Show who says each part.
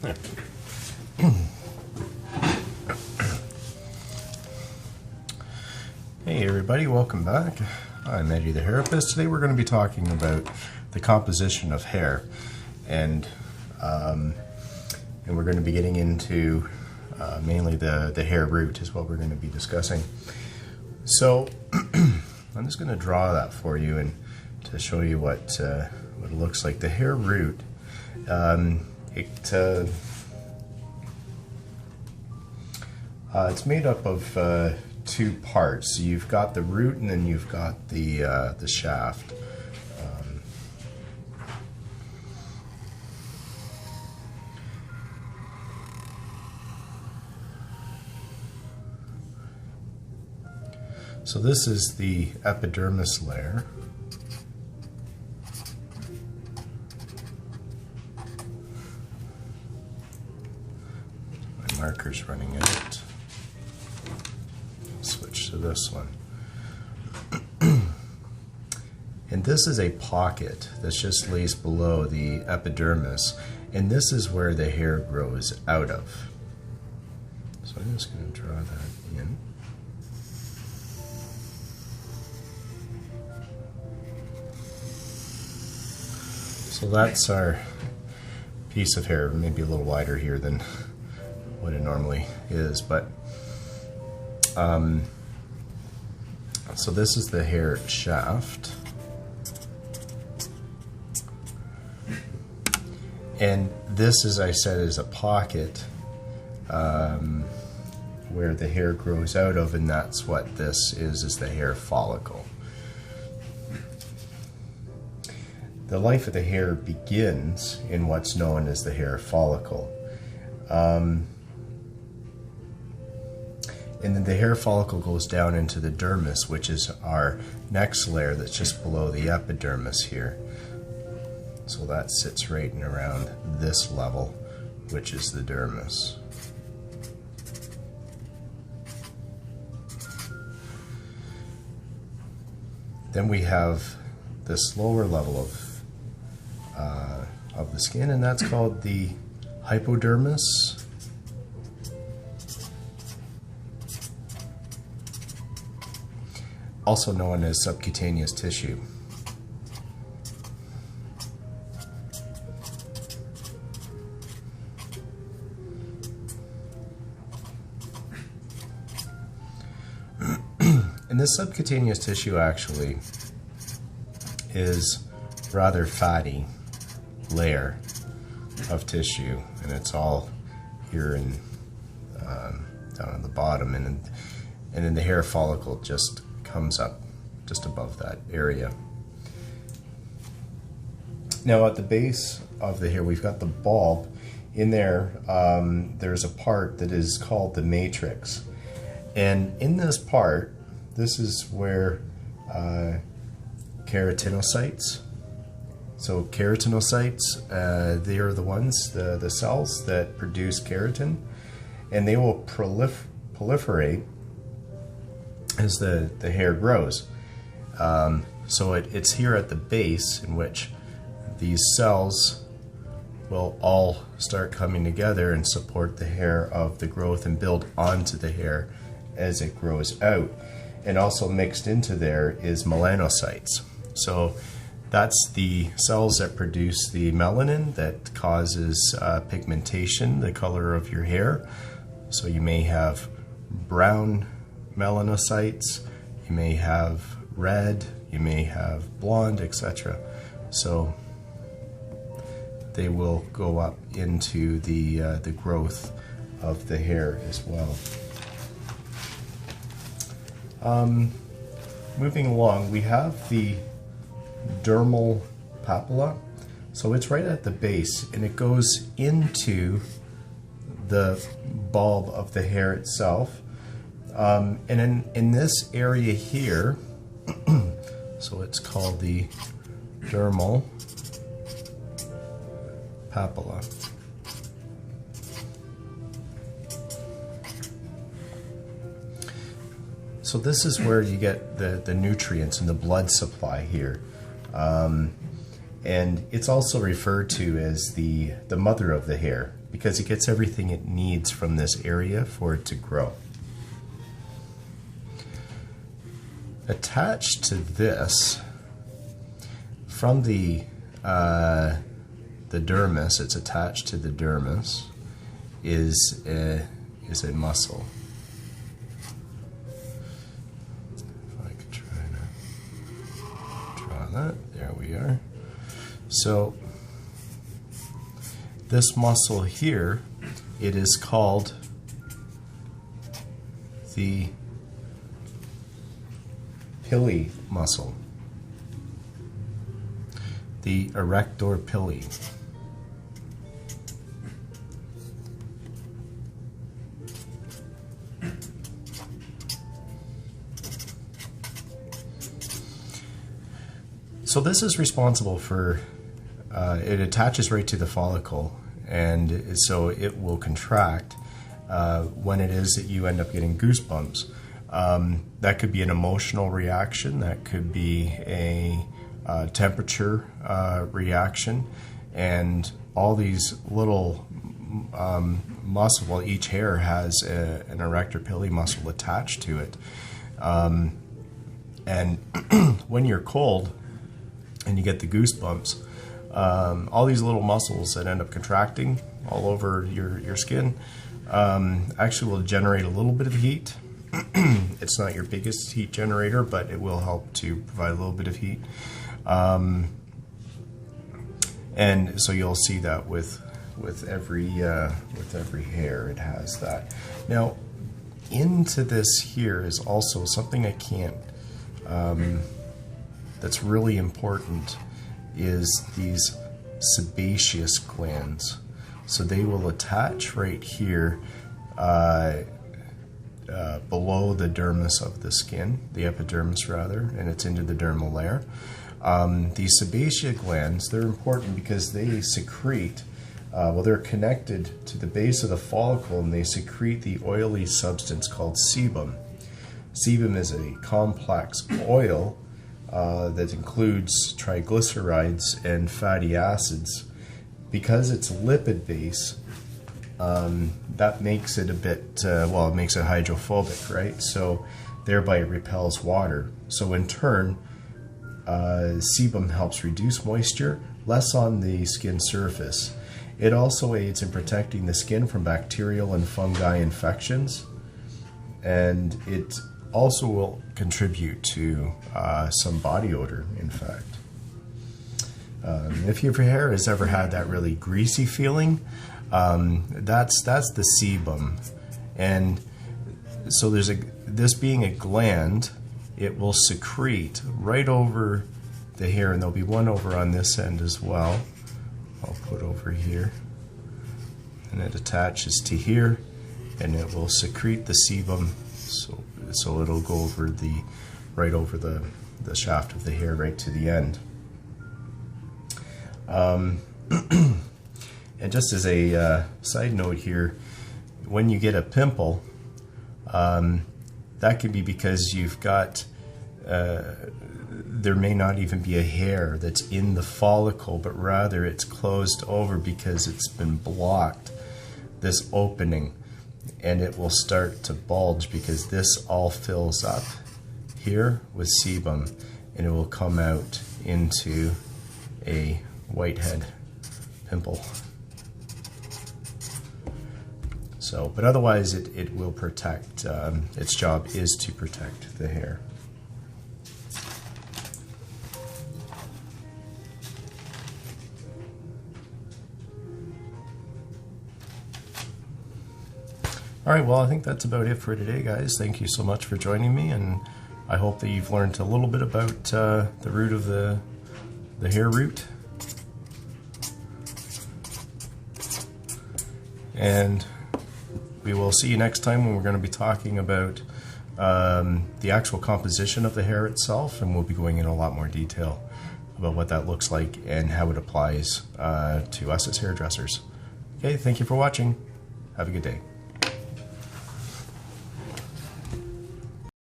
Speaker 1: Hey everybody, welcome back. I'm Eddie the Hairapist. Today we're going to be talking about the composition of hair, and we're going to be getting into mainly the hair root is what we're going to be discussing. So I'm just going to draw that for you and to show you what it looks like. The hair root, it's made up of two parts. You've got the root and then you've got the shaft. So this is the epidermis layer. My marker's running out. Switch to this one. And this is a pocket that just lays below the epidermis, and this is where the hair grows out of. So I'm just going to draw that in. So that's our piece of hair, maybe a little wider here than what it normally is, but so this is the hair shaft, and this, as I said, is a pocket where the hair grows out of, and that's what this is the hair follicle. The life of the hair begins in what's known as the hair follicle. And then the hair follicle goes down into the dermis, which is our next layer that's just below the epidermis here. So that sits right in around this level, which is the dermis. Then we have this lower level of the skin, and that's called the hypodermis. Also known as subcutaneous tissue. And this subcutaneous tissue actually is rather fatty layer of tissue, and it's all here in down at the bottom, and then the hair follicle just comes up just above that area. Now at the base of the hair we've got the bulb. In there there's a part that is called the matrix, and in this part, this is where keratinocytes. So keratinocytes, they are the ones, the cells that produce keratin, and they will proliferate as the hair grows. So it's here at the base in which these cells will all start coming together and support the hair of the growth and build onto the hair as it grows out. And also mixed into there is melanocytes. So that's the cells that produce the melanin that causes pigmentation, the color of your hair. So you may have brown melanocytes, you may have red, you may have blonde, etc. So they will go up into the growth of the hair as well. Moving along, we have the Dermal Papilla. So it's right at the base, and it goes into the bulb of the hair itself. And in this area here, so it's called the Dermal Papilla. So this is where you get the nutrients and the blood supply here. And it's also referred to as the mother of the hair because it gets everything it needs from this area for it to grow. Attached to this, from the dermis, it's attached to the dermis, is a muscle. If I could try to draw that, there we are. So this muscle here, it is called the Papilla muscle, the erector Papilla. So this is responsible for, it attaches right to the follicle, and so it will contract when it is that you end up getting goosebumps. That could be an emotional reaction, that could be a temperature reaction, and all these little muscle, well, each hair has an erector Papilla muscle attached to it. And when you're cold and you get the goosebumps, all these little muscles that end up contracting all over your skin actually will generate a little bit of heat. It's not your biggest heat generator, but it will help to provide a little bit of heat. And so you'll see that with every hair, it has that. Now, into this here is also something I can't, that's really important, is these sebaceous glands. So they will attach right here below the dermis of the skin, the epidermis rather, and it's into the dermal layer. These sebaceous glands, they're important because they secrete, well, they're connected to the base of the follicle, and they secrete the oily substance called sebum. Sebum is a complex oil that includes triglycerides and fatty acids. Because it's lipid base, that makes it a bit, well, it makes it hydrophobic, right? So thereby it repels water. So in turn, sebum helps reduce moisture, less on the skin surface. It also aids in protecting the skin from bacterial and fungi infections, and it also will contribute to some body odor, in fact. If your hair has ever had that really greasy feeling, that's the sebum. And so there's this being a gland, it will secrete right over the hair, and there'll be one over on this end as well. I'll put over here, and it attaches to here, and it will secrete the sebum, so it'll go over right over the shaft of the hair right to the end. And just as a side note here, when you get a pimple, that could be because you've got, there may not even be a hair that's in the follicle, but rather it's closed over because it's been blocked, this opening, and it will start to bulge because this all fills up here with sebum, and it will come out into a whitehead pimple. So, but otherwise it will protect, its job is to protect the hair. All right, well, I think that's about it for today, guys. Thank you so much for joining me, and I hope that you've learned a little bit about the root of the hair root. And we will see you next time when we're going to be talking about the actual composition of the hair itself, and we'll be going into a lot more detail about what that looks like and how it applies to us as hairdressers. Okay, thank you for watching. Have a good day.